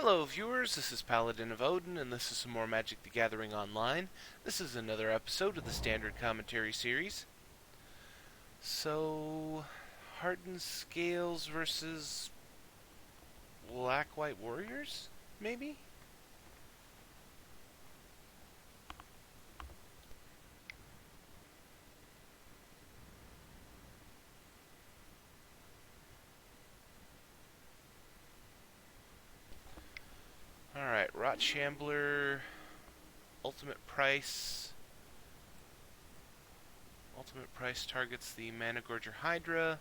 Hello viewers, this is Paladin of Odin, and this is some more Magic the Gathering Online. This is another episode of the Standard Commentary series. So, Hardened Scales versus Black-White Warriors, maybe? Alright, Rot Shambler, Ultimate Price. Ultimate Price targets the Mana Gorger Hydra.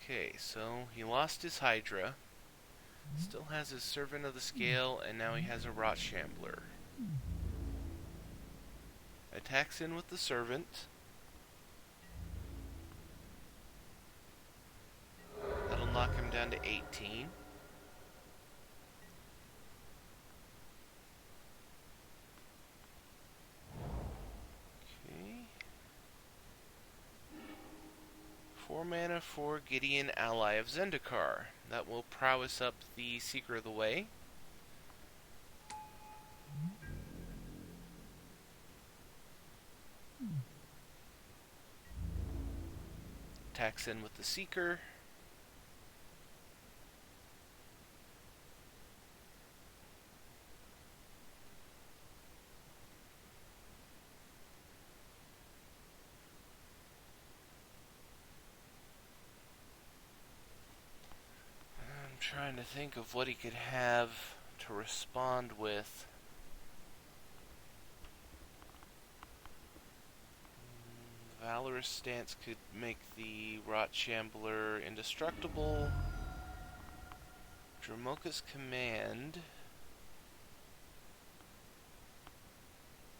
Okay, so he lost his Hydra, still has his Servant of the Scale, and now he has a Rot Shambler. Attacks in with the Servant. That'll knock him down to 18. Okay. 4 mana for Gideon, Ally of Zendikar. That will prowess up the Seeker of the Way. Attacks in with the Seeker. I'm trying to think of what he could have to respond with. Valorous Stance could make the Rot Shambler indestructible. Dromoka's Command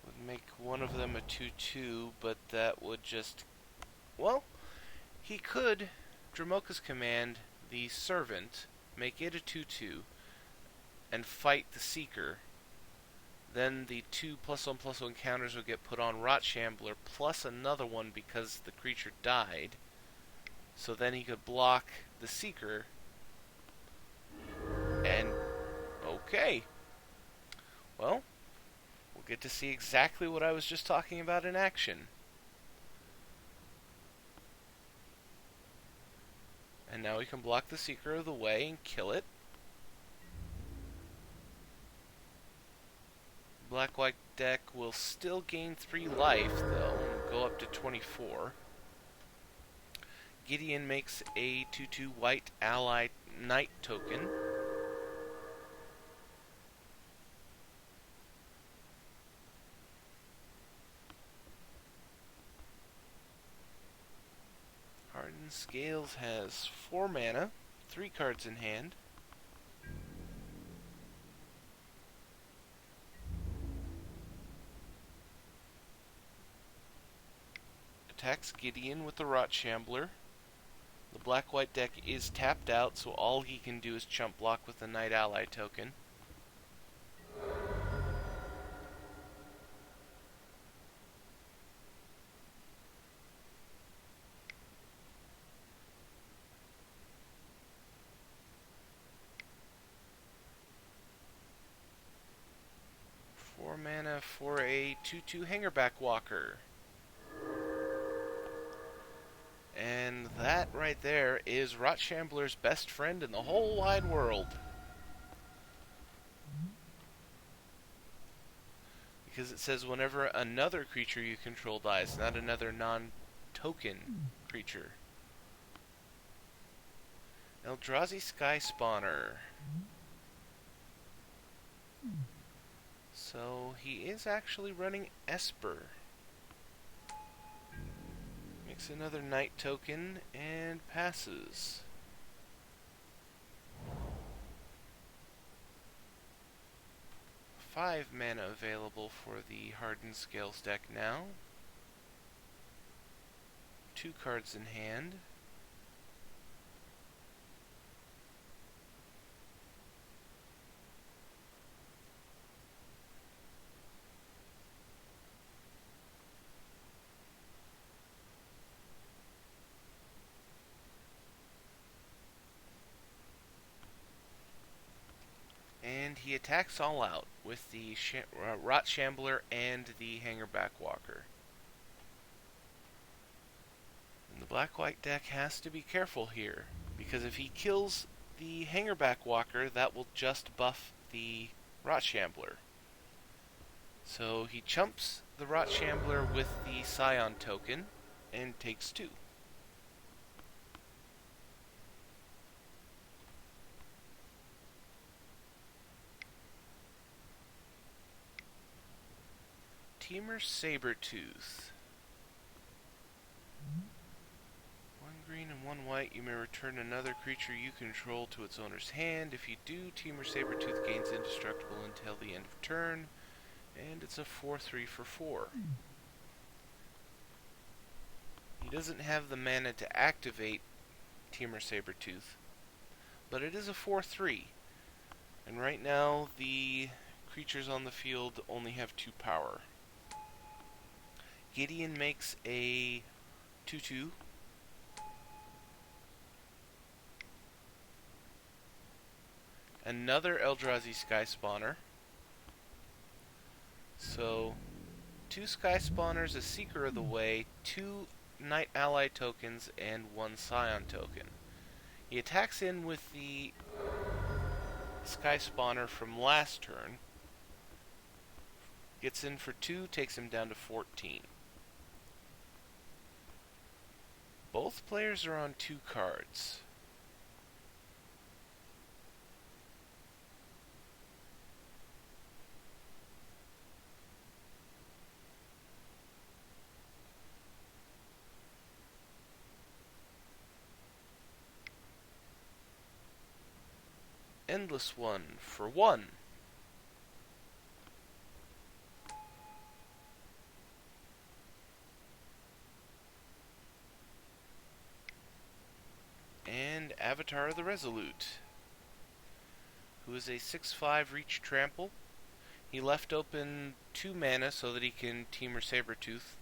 would make one of them a 2/2, but that would just... Well, he could Dromoka's Command the Servant, make it a 2/2, and fight the Seeker. Then the 2 +1/+1 counters will get put on Rot Shambler, plus another one because the creature died. So then he could block the Seeker. And, okay. Well, we'll get to see exactly what I was just talking about in action. And now we can block the Seeker of the Way and kill it. Black-white deck will still gain 3 life, though, and go up to 24. Gideon makes a 2/2 white ally knight token. Hardened Scales has 4 mana, 3 cards in hand. Attacks Gideon with the Rot Shambler. The black-white deck is tapped out, so all he can do is chump block with the Knight Ally token. Four mana for a 2/2 Hangerback Walker. And that right there is Rot Shambler's best friend in the whole wide world. Because it says whenever another creature you control dies, not another non-token creature. Eldrazi Sky Spawner. So he is actually running Esper. Makes another knight token and passes. Five mana available for the Hardened Scales deck now. 2 cards in hand. he attacks all out with the Rot Shambler and the Hangerback Walker. And the black-white deck has to be careful here, because if he kills the Hangerback Walker, that will just buff the Rot Shambler. So he chumps the Rot Shambler with the Scion token and takes 2. Temur Sabertooth. 1 green and 1 white, you may return another creature you control to its owner's hand. If you do, Temur Sabertooth gains indestructible until the end of turn, and it's a 4/3 for 4. He doesn't have the mana to activate Temur Sabertooth, but it is a 4/3, and right now the creatures on the field only have 2 power. Gideon makes a 2/2. Another Eldrazi Sky Spawner. So, 2 Sky Spawners, a Seeker of the Way, 2 Knight Ally tokens, and 1 Scion token. He attacks in with the Sky Spawner from last turn. Gets in for 2, takes him down to 14. Both players are on 2 cards. Endless One for 1. And Avatar of the Resolute, who is a 6/5 reach trample. He left open 2 mana so that he can Temur Sabertooth.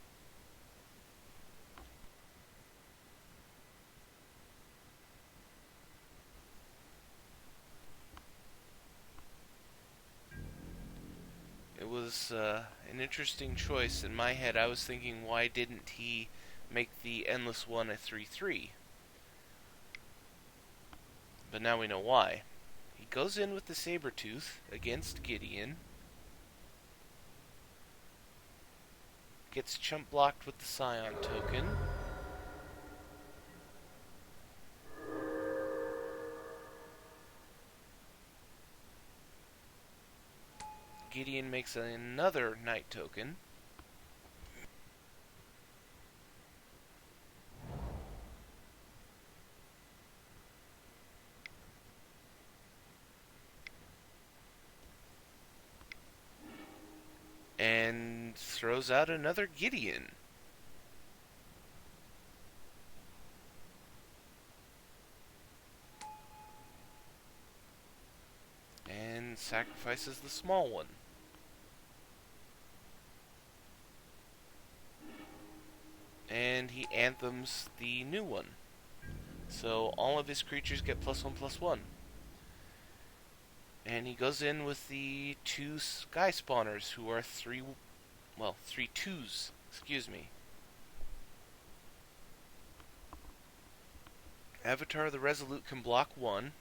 It was an interesting choice. In my head, I was thinking, why didn't he make the Endless One a 3/3? But now we know why. He goes in with the Sabertooth against Gideon. Gets chump blocked with the Scion token. Gideon makes another Knight token. And throws out another Gideon. And sacrifices the small one. And he anthems the new one. So all of his creatures get +1/+1. And he goes in with the 2 Sky Spawners, who are 3 2s, excuse me. Avatar of the Resolute can block 1.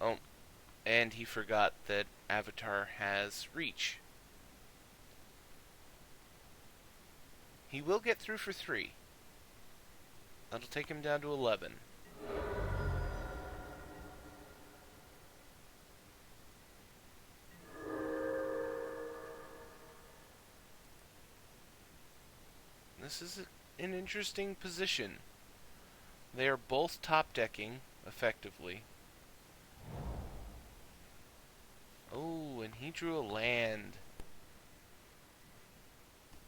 Oh, and he forgot that Avatar has reach. He will get through for 3. That'll take him down to 11. This is an interesting position. They are both top decking, effectively. Oh, and he drew a land.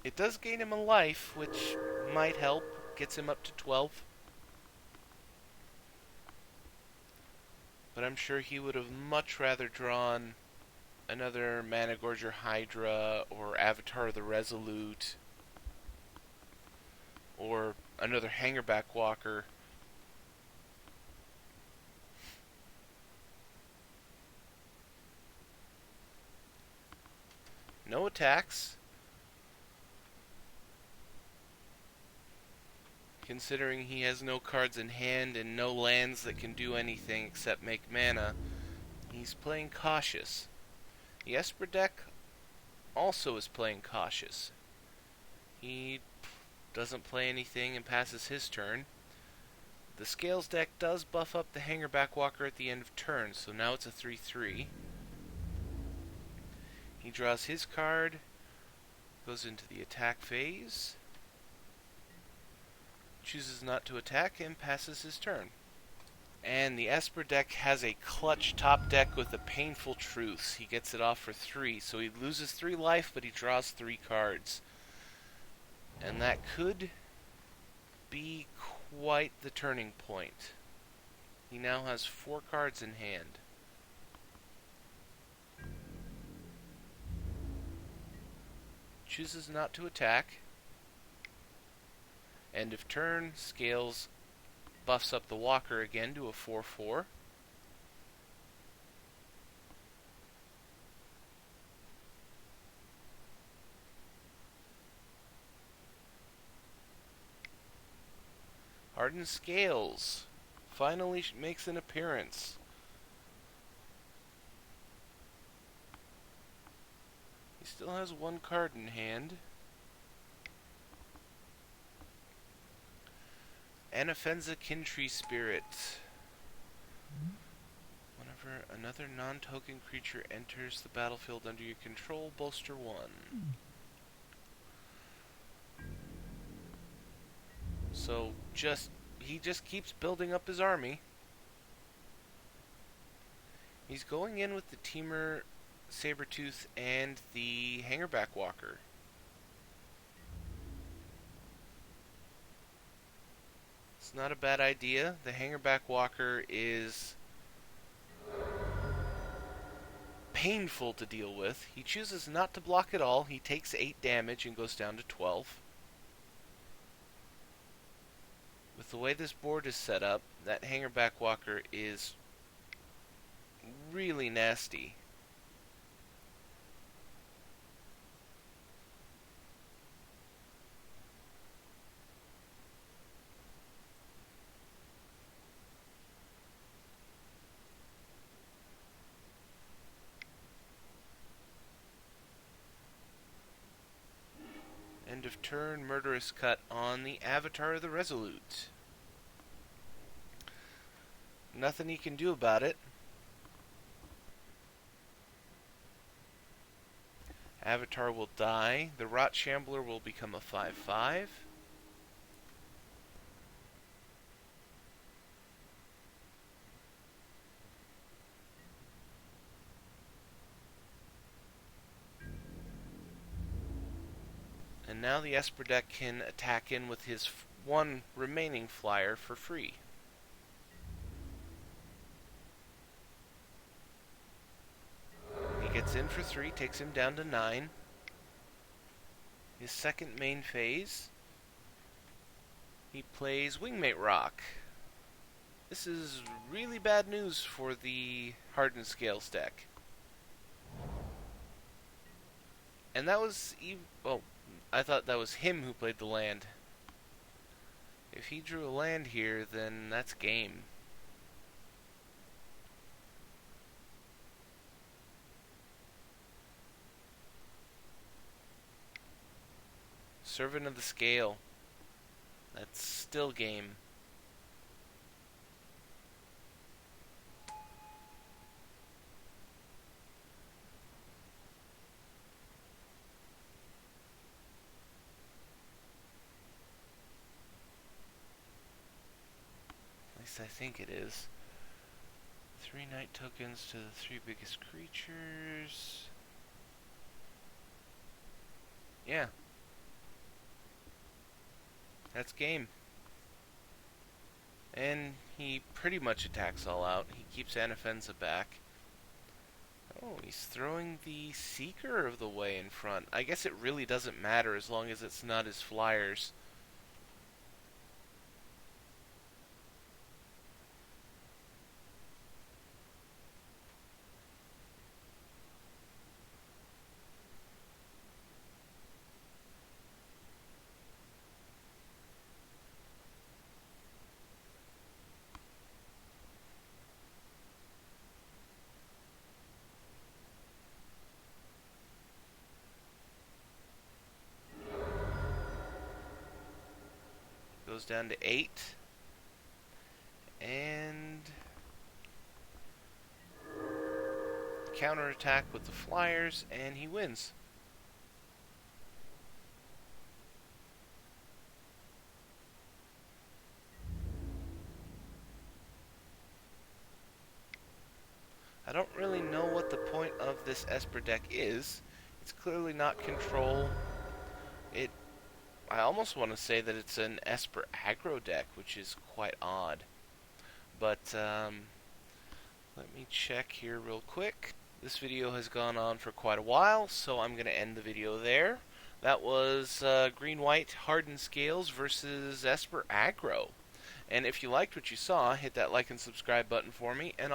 It does gain him a life, which might help. Gets him up to 12. But I'm sure he would have much rather drawn another Managorger Hydra, or Avatar of the Resolute, or another Hangerback Walker. no attacks. Considering he has no cards in hand and no lands that can do anything except make mana, he's playing cautious. The Esper deck also is playing cautious. He doesn't play anything and passes his turn. The Scales deck does buff up the Hangerback Walker at the end of turn, so now it's a 3/3. He draws his card, goes into the attack phase, chooses not to attack, and passes his turn. And the Esper deck has a clutch top deck with a Painful Truths. He gets it off for 3, so he loses 3 life, but he draws 3 cards. And that could be quite the turning point. He now has 4 cards in hand. Chooses not to attack. End of turn, Scales buffs up the Walker again to a 4/4. Hardened Scales finally makes an appearance. He still has 1 card in hand. Anafenza Kintree Spirit. Whenever another non-token creature enters the battlefield under your control, bolster 1. So he just keeps building up his army. He's going in with the Temur Sabertooth and the Hangerback Walker. It's not a bad idea. The Hangerback Walker is painful to deal with. He chooses not to block at all. He takes 8 damage and goes down to 12. With the way this board is set up, that Hangerback Walker is really nasty. End of turn, Murderous Cut on the Avatar of the Resolute. Nothing he can do about it. Avatar will die. The Rot Shambler will become a 5/5. And now the Esper deck can attack in with his 1 remaining flyer for free. He gets in for 3, takes him down to 9. His second main phase, he plays Wingmate Rock. This is really bad news for the Hardened Scales deck. And that was I thought that was him who played the land. If he drew a land here, then that's game. Servant of the Scale. That's still game. At least I think it is. 3 night tokens to the 3 biggest creatures. Yeah. That's game. And he pretty much attacks all out. He keeps Anafenza back. Oh, he's throwing the Seeker of the Way in front. I guess it really doesn't matter as long as it's not his flyers. goes down to 8. And counterattack with the flyers, and he wins. I don't really know what the point of this Esper deck is. It's clearly not control. I almost want to say that it's an Esper aggro deck, which is quite odd. But let me check here real quick. This video has gone on for quite a while, so I'm going to end the video there. That was Green-White Hardened Scales versus Esper Aggro. And if you liked what you saw, hit that like and subscribe button for me, and